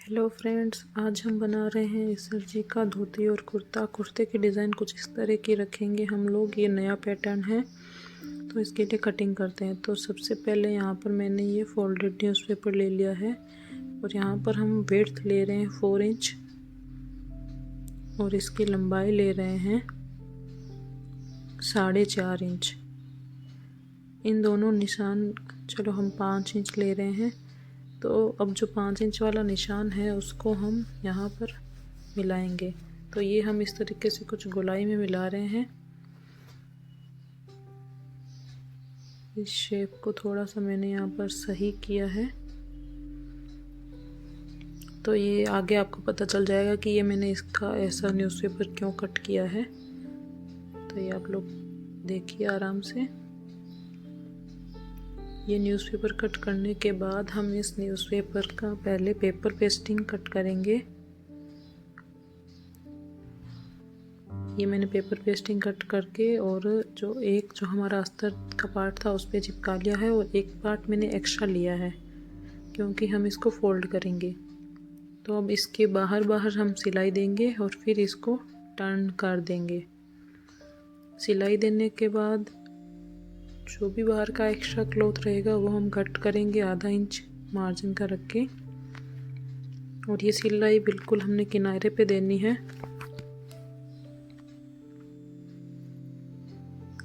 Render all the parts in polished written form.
Hello friends, आज हम बना रहे हैं सर जी का धोती और कुर्ता। कुर्ते की डिज़ाइन कुछ इस तरह की रखेंगे हम लोग। ये नया पैटर्न है तो इसके लिए कटिंग करते हैं। तो सबसे पहले यहाँ पर मैंने ये फोल्डेड न्यूज़पेपर ले लिया है और यहाँ पर हम विड्थ ले रहे हैं 4 इंच और इसकी लंबाई ले रहे हैं 4.5 इंच। इन दोनों निशान, चलो हम 5 इंच ले रहे हैं। तो अब जो 5 इंच वाला निशान है उसको हम यहाँ पर मिलाएंगे। तो ये हम इस तरीके से कुछ गोलाई में मिला रहे हैं। इस शेप को थोड़ा सा मैंने यहाँ पर सही किया है, तो ये आगे आपको पता चल जाएगा कि ये मैंने इसका ऐसा न्यूज़पेपर क्यों कट किया है। तो ये आप लोग देखिए आराम से। ये न्यूज़पेपर कट करने के बाद हम इस न्यूज़पेपर का पहले पेपर पेस्टिंग कट करेंगे। ये मैंने पेपर पेस्टिंग कट करके और जो हमारा अस्तर का पार्ट था उस पे चिपका लिया है, और एक पार्ट मैंने एक्स्ट्रा लिया है क्योंकि हम इसको फोल्ड करेंगे। तो अब इसके बाहर हम सिलाई देंगे और फिर इसको टर्न कर देंगे। सिलाई देने के बाद जो भी बाहर का एक्स्ट्रा क्लॉथ रहेगा वो हम कट करेंगे आधा इंच मार्जिन का रख के। और ये सिलाई बिल्कुल हमने किनारे पे देनी है।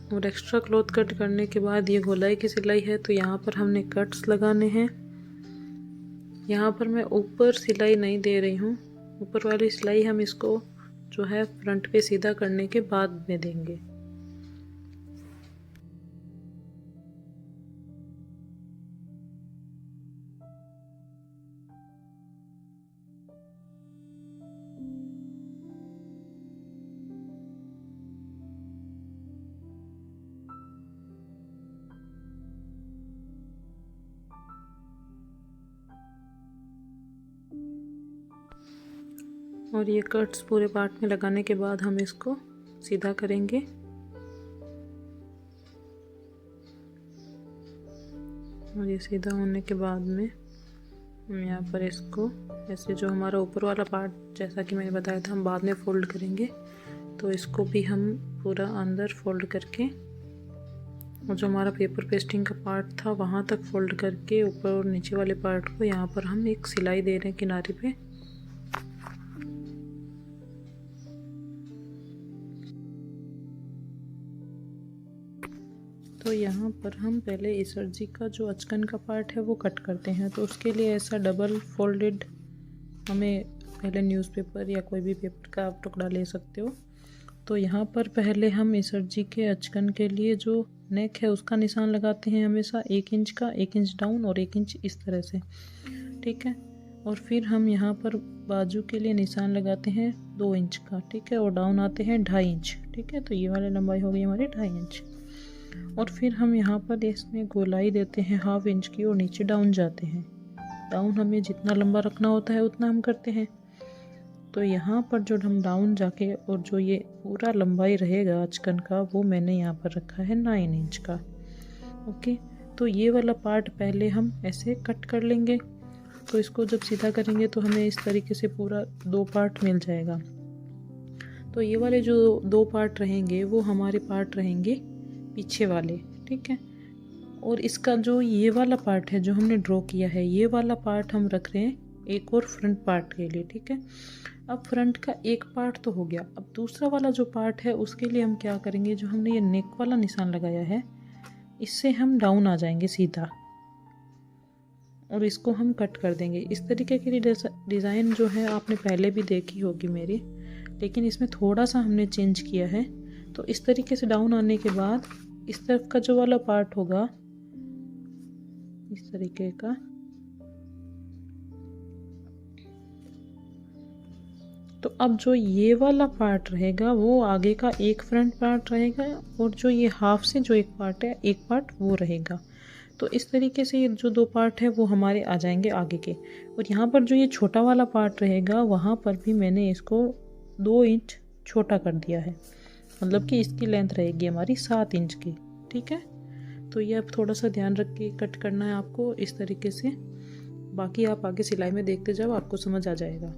और एक्स्ट्रा क्लॉथ कट करने के बाद ये गोलाई की सिलाई है, तो यहाँ पर हमने कट्स लगाने हैं। यहाँ पर मैं ऊपर सिलाई नहीं दे रही हूँ। ऊपर वाली सिलाई हम इसको जो है फ्रंट पे सीधा करने के बाद में देंगे। और ये कट्स पूरे पार्ट में लगाने के बाद हम इसको सीधा करेंगे। और ये सीधा होने के बाद में हम यहाँ पर इसको ऐसे जो हमारा ऊपर वाला पार्ट, जैसा कि मैंने बताया था, हम बाद में फोल्ड करेंगे। तो इसको भी हम पूरा अंदर फोल्ड करके, और जो हमारा पेपर पेस्टिंग का पार्ट था वहाँ तक फोल्ड करके ऊपर और नीचे वाले पार्ट को यहाँ पर हम एक सिलाई दे रहे हैं किनारे पे। तो यहाँ पर हम पहले ईसर जी का जो अचकन का पार्ट है वो कट करते हैं। तो उसके लिए ऐसा डबल फोल्डेड हमें पहले न्यूज़पेपर या कोई भी पेपर का आप टुकड़ा ले सकते हो। तो यहाँ पर पहले हम ईसर जी के अचकन के लिए जो नेक है उसका निशान लगाते हैं हमेशा 1 इंच का, 1 इंच डाउन और 1 इंच इस तरह से, ठीक है। और फिर हम यहाँ पर बाजू के लिए निशान लगाते हैं 2 इंच का, ठीक है, और डाउन आते हैं 2.5 इंच, ठीक है। तो ये वाली लंबाई हो गई हमारी 2.5 इंच। और फिर हम यहाँ पर इसमें गोलाई देते हैं 1/2 इंच की और नीचे डाउन जाते हैं। डाउन हमें जितना लंबा रखना होता है उतना हम करते हैं। तो यहाँ पर जो हम डाउन जाके और जो ये पूरा लंबाई रहेगा अचकन का वो मैंने यहाँ पर रखा है 9 इंच का, ओके। तो ये वाला पार्ट पहले हम ऐसे कट कर लेंगे। तो इसको जब सीधा करेंगे तो हमें इस तरीके से पूरा 2 पार्ट मिल जाएगा। तो ये वाले जो 2 पार्ट रहेंगे वो हमारे पार्ट रहेंगे पीछे वाले, ठीक है। और इसका जो ये वाला पार्ट है जो हमने ड्रॉ किया है, ये वाला पार्ट हम रख रहे हैं एक और फ्रंट पार्ट के लिए, ठीक है। अब फ्रंट का एक पार्ट तो हो गया। अब दूसरा वाला जो पार्ट है उसके लिए हम क्या करेंगे, जो हमने ये नेक वाला निशान लगाया है इससे हम डाउन आ जाएंगे सीधा और इसको हम कट कर देंगे। इस तरीके की डिज़ाइन जो है आपने पहले भी देखी होगी मेरी, लेकिन इसमें थोड़ा सा हमने चेंज किया है। तो इस तरीके से डाउन आने के बाद इस तरफ का जो वाला पार्ट होगा इस तरीके का, तो अब जो ये वाला पार्ट रहेगा वो आगे का एक फ्रंट पार्ट रहेगा और जो ये हाफ से जो एक पार्ट है, एक पार्ट वो रहेगा। तो इस तरीके से ये जो 2 पार्ट है वो हमारे आ जाएंगे आगे के। और यहाँ पर जो ये छोटा वाला पार्ट रहेगा वहाँ पर भी मैंने इसको 2 इंच छोटा कर दिया है, मतलब कि इसकी लेंथ रहेगी हमारी 7 इंच की, ठीक है। तो ये अब थोड़ा सा ध्यान रख के कट करना है आपको इस तरीके से। बाकी आप आगे सिलाई में देखते जाओ, आपको समझ आ जाएगा।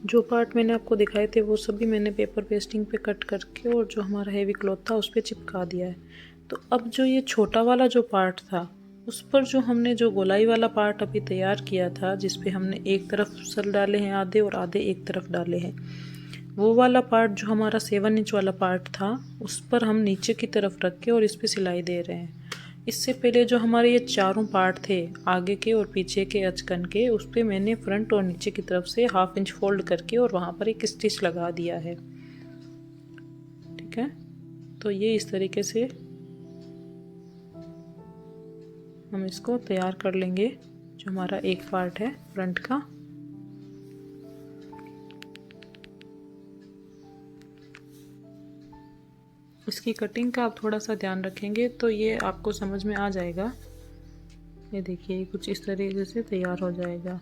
जो पार्ट मैंने आपको दिखाए थे वो सभी मैंने पेपर पेस्टिंग पे कट करके और जो हमारा हेवी क्लॉथ था उस पर चिपका दिया है। तो अब जो ये छोटा वाला जो पार्ट था उस पर जो हमने जो गोलाई वाला पार्ट अभी तैयार किया था, जिस पे हमने एक तरफ सल डाले हैं आधे और आधे एक तरफ डाले हैं, वो वाला पार्ट जो हमारा 7 इंच वाला पार्ट था उस पर हम नीचे की तरफ रख के और इस पर सिलाई दे रहे हैं। इससे पहले जो हमारे ये चारों पार्ट थे आगे के और पीछे के अचकन के, उस पर मैंने फ्रंट और नीचे की तरफ से 1/2 इंच फोल्ड करके और वहाँ पर एक स्टिच लगा दिया है। ठीक है, तो ये इस तरीके से हम इसको तैयार कर लेंगे। जो हमारा एक पार्ट है फ्रंट का, इसकी कटिंग का आप थोड़ा सा ध्यान रखेंगे तो ये आपको समझ में आ जाएगा। ये देखिए कुछ इस तरीके से तैयार हो जाएगा।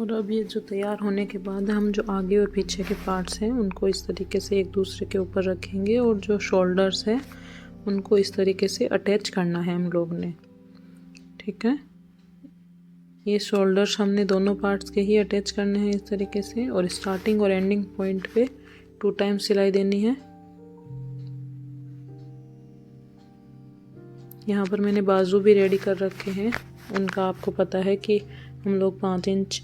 और अब ये जो तैयार होने के बाद हम जो आगे और पीछे के पार्ट्स हैं उनको इस तरीके से एक दूसरे के ऊपर रखेंगे और जो शोल्डर्स हैं उनको इस तरीके से अटैच करना है हम लोग ने। ठीक है, ये शोल्डर्स हमने दोनों पार्ट्स के ही अटैच करने हैं इस तरीके से, और स्टार्टिंग और एंडिंग पॉइंट पे 2 टाइम्स सिलाई देनी है। यहाँ पर मैंने बाजू भी रेडी कर रखे हैं। उनका आपको पता है कि हम लोग 5 इंच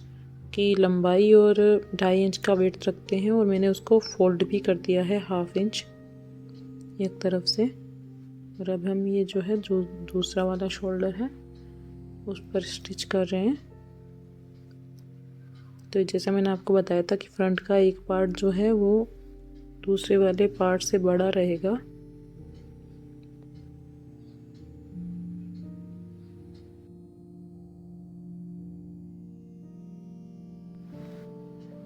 की लंबाई और 2.5 इंच का वेट रखते हैं, और मैंने उसको फोल्ड भी कर दिया है 1/2 इंच एक तरफ से। और अब हम ये जो है जो दूसरा वाला शोल्डर है उस पर स्टिच कर रहे हैं। तो जैसा मैंने आपको बताया था कि फ्रंट का एक पार्ट जो है वो दूसरे वाले पार्ट से बड़ा रहेगा।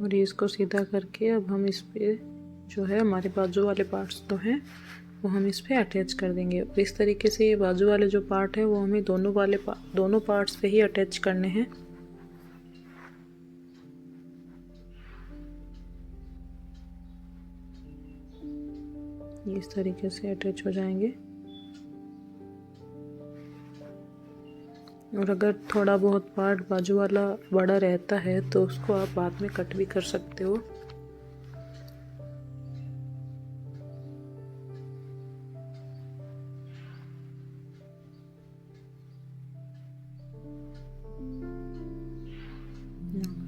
और ये इसको सीधा करके अब हम इस पे जो है हमारे बाजू वाले पार्ट्स तो हैं वो हम इस पे अटैच कर देंगे। इस तरीके से ये बाजू वाले जो पार्ट है वो हमें दोनों पार्ट्स पे ही अटैच करने हैं। ये इस तरीके से अटैच हो जाएंगे। और अगर थोड़ा बहुत पार्ट बाजू वाला बड़ा रहता है तो उसको आप बाद में कट भी कर सकते हो।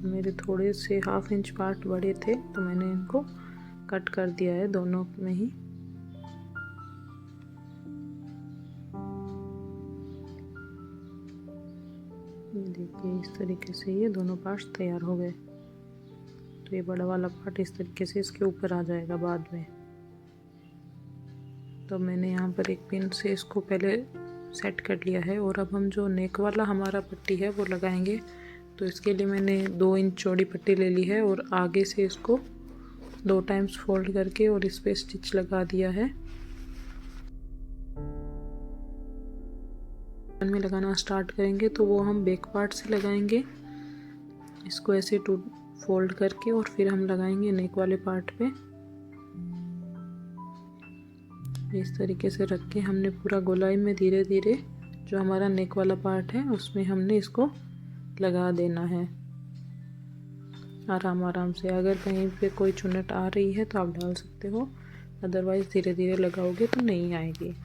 मेरे थोड़े से 1/2 इंच पार्ट बड़े थे तो मैंने इनको कट कर दिया है दोनों में ही। देखिए इस तरीके से ये दोनों पार्ट्स तैयार हो गए। तो ये बड़ा वाला पार्ट इस तरीके से इसके ऊपर आ जाएगा बाद में। तो मैंने यहाँ पर एक पिन से इसको पहले सेट कर लिया है। और अब हम जो नेक वाला हमारा पट्टी है वो लगाएंगे। तो इसके लिए मैंने 2 इंच चौड़ी पट्टी ले ली है और आगे से इसको 2 टाइम्स फोल्ड करके और इस पे स्टिच लगा दिया है। में लगाना स्टार्ट करेंगे तो वो हम बैक पार्ट से लगाएंगे, इसको ऐसे फोल्ड करके, और फिर हम लगाएंगे नेक वाले पार्ट पे। इस तरीके से रख के हमने पूरा गोलाई में धीरे धीरे जो हमारा नेक वाला पार्ट है उसमें हमने इसको लगा देना है आराम आराम से। अगर कहीं पे कोई चुन्नट आ रही है तो आप डाल सकते हो, अदरवाइज़ धीरे धीरे लगाओगे तो नहीं आएगी।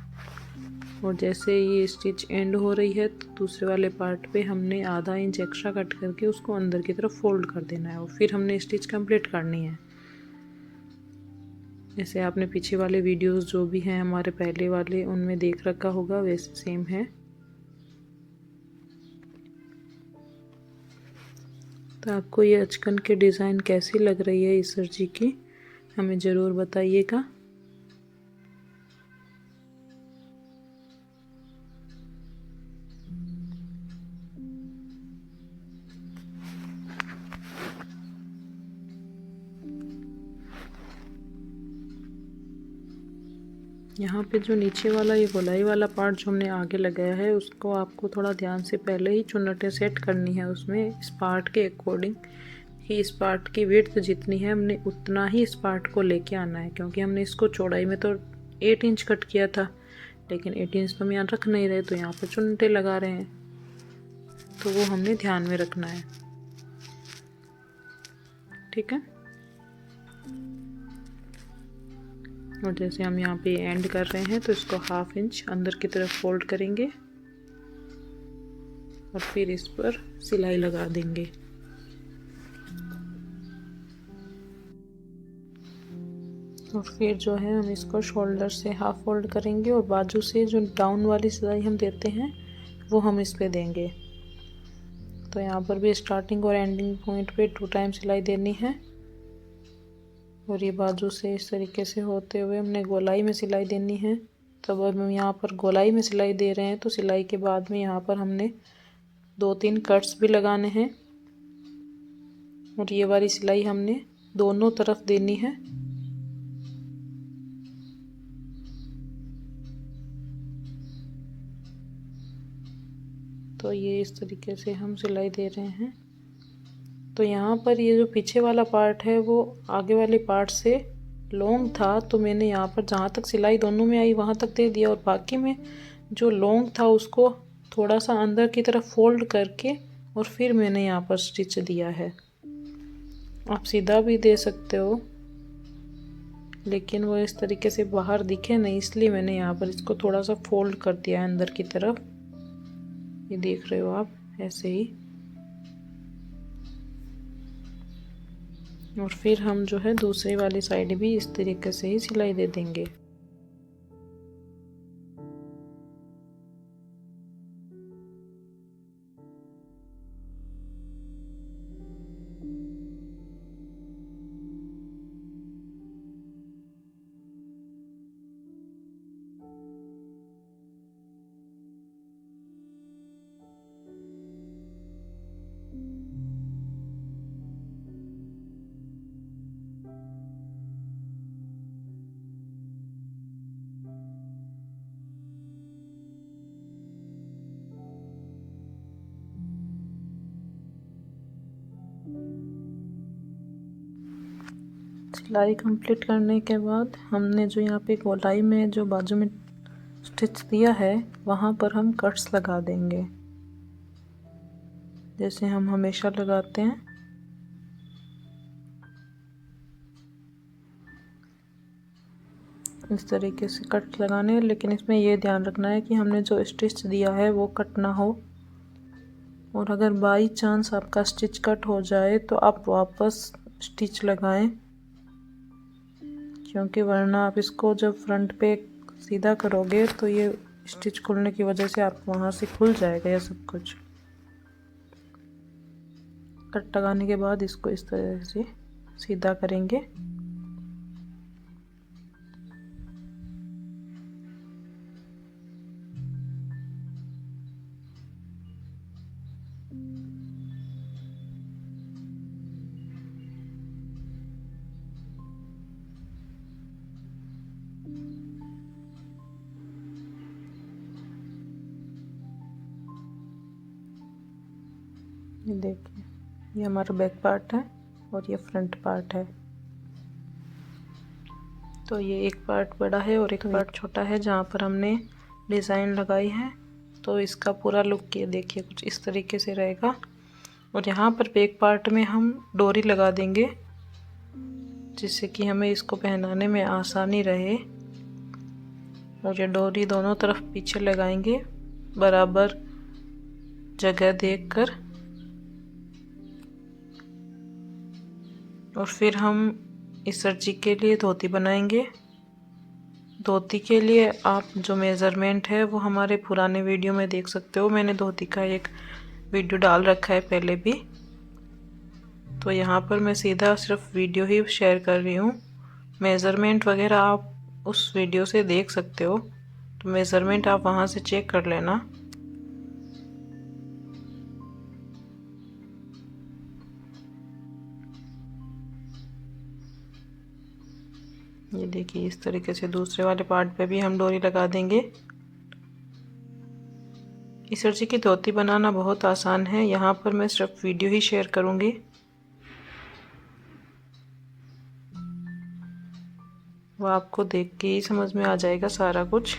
और जैसे ये स्टिच एंड हो रही है तो दूसरे वाले पार्ट पे हमने आधा इंच एक्स्ट्रा कट करके उसको अंदर की तरफ फोल्ड कर देना है और फिर हमने स्टिच कंप्लीट करनी है। जैसे आपने पीछे वाले वीडियोस जो भी हैं हमारे पहले वाले उनमें देख रखा होगा वैसे सेम है। तो आपको ये अचकन के डिज़ाइन कैसी लग रही है ईसर जी की, हमें ज़रूर बताइएगा। यहाँ पे जो नीचे वाला ये गोलाई वाला पार्ट जो हमने आगे लगाया है, उसको आपको थोड़ा ध्यान से पहले ही चुन्नटें सेट करनी है उसमें, इस पार्ट के अकॉर्डिंग ही। इस पार्ट की विड्थ जितनी है हमने उतना ही इस पार्ट को लेके आना है, क्योंकि हमने इसको चौड़ाई में तो 8 इंच कट किया था, लेकिन 8 इंच तो हम यहाँ रख नहीं रहे, तो यहाँ पर चुन्नटें लगा रहे हैं, तो वो हमने ध्यान में रखना है। ठीक है। और जैसे हम यहाँ पे एंड कर रहे हैं, तो इसको 1/2 इंच अंदर की तरफ फोल्ड करेंगे और फिर इस पर सिलाई लगा देंगे। और फिर जो है हम इसको शोल्डर से हाफ फोल्ड करेंगे और बाजू से जो डाउन वाली सिलाई हम देते हैं वो हम इस पे देंगे। तो यहाँ पर भी स्टार्टिंग और एंडिंग पॉइंट पे 2 टाइम सिलाई देनी है। और ये बाजू से इस तरीके से होते हुए हमने गोलाई में सिलाई देनी है। तब अब हम यहाँ पर गोलाई में सिलाई दे रहे हैं, तो सिलाई के बाद में यहाँ पर हमने 2-3 कट्स भी लगाने हैं और ये वाली सिलाई हमने दोनों तरफ देनी है। तो ये इस तरीके से हम सिलाई दे रहे हैं। तो यहाँ पर ये जो पीछे वाला पार्ट है वो आगे वाले पार्ट से लॉन्ग था, तो मैंने यहाँ पर जहाँ तक सिलाई दोनों में आई वहाँ तक दे दिया, और बाकी में जो लॉन्ग था उसको थोड़ा सा अंदर की तरफ फोल्ड करके और फिर मैंने यहाँ पर स्टिच दिया है। आप सीधा भी दे सकते हो, लेकिन वो इस तरीके से बाहर दिखे नहीं, इसलिए मैंने यहाँ पर इसको थोड़ा सा फोल्ड कर दिया है अंदर की तरफ। ये देख रहे हो आप, ऐसे ही। और फिर हम जो है दूसरी वाली साइड भी इस तरीके से ही सिलाई दे देंगे। सिलाई कंप्लीट करने के बाद हमने जो यहाँ पे गोलाई में जो बाजू में स्टिच दिया है वहाँ पर हम कट्स लगा देंगे, जैसे हम हमेशा लगाते हैं। इस तरीके से कट लगाने हैं, लेकिन इसमें ये ध्यान रखना है कि हमने जो स्टिच दिया है वो कट ना हो। और अगर बाई चांस आपका स्टिच कट हो जाए तो आप वापस स्टिच लगाएं, क्योंकि वरना आप इसको जब फ्रंट पे सीधा करोगे तो ये स्टिच खुलने की वजह से आप वहाँ से खुल जाएगा ये सब कुछ। कट लगाने के बाद इसको इस तरह से सीधा करेंगे। ये देखिए, ये हमारा बैक पार्ट है और ये फ्रंट पार्ट है। तो ये एक पार्ट बड़ा है और एक पार्ट छोटा है जहाँ पर हमने डिज़ाइन लगाई है। तो इसका पूरा लुक ये देखिए कुछ इस तरीके से रहेगा। और यहाँ पर बैक पार्ट में हम डोरी लगा देंगे, जिससे कि हमें इसको पहनाने में आसानी रहे। और ये डोरी दोनों तरफ पीछे लगाएंगे बराबर जगह देखकर। और फिर हम इस सर्जी के लिए धोती बनाएंगे। धोती के लिए आप जो मेज़रमेंट है वो हमारे पुराने वीडियो में देख सकते हो, मैंने धोती का एक वीडियो डाल रखा है पहले भी। तो यहाँ पर मैं सीधा सिर्फ वीडियो ही शेयर कर रही हूँ। मेज़रमेंट वगैरह आप उस वीडियो से देख सकते हो, तो मेज़रमेंट आप वहाँ से चेक कर लेना। ये देखिए, इस तरीके से दूसरे वाले पार्ट पे भी हम डोरी लगा देंगे। इस अर्जी की धोती बनाना बहुत आसान है, यहाँ पर मैं सिर्फ वीडियो ही शेयर करूँगी। वो आपको देख के ही समझ में आ जाएगा सारा कुछ।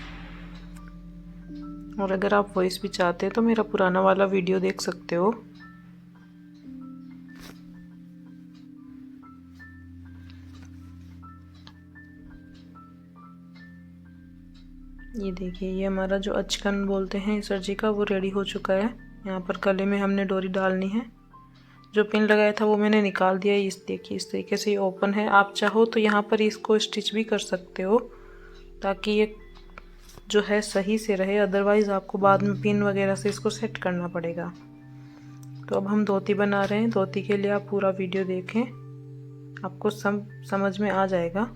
और अगर आप वॉइस भी चाहते हैं तो मेरा पुराना वाला वीडियो देख सकते हो। ये देखिए, ये हमारा जो अचकन बोलते हैं इस अर्जी का, वो रेडी हो चुका है। यहाँ पर गले में हमने डोरी डालनी है। जो पिन लगाया था वो मैंने निकाल दिया। इस देखिए, इस तरीके से ये ओपन है। आप चाहो तो यहाँ पर इसको स्टिच भी कर सकते हो ताकि ये जो है सही से रहे, अदरवाइज़ आपको बाद में पिन वगैरह से इसको सेट करना पड़ेगा। तो अब हम धोती बना रहे हैं। धोती के लिए आप पूरा वीडियो देखें, आपको समझ में आ जाएगा।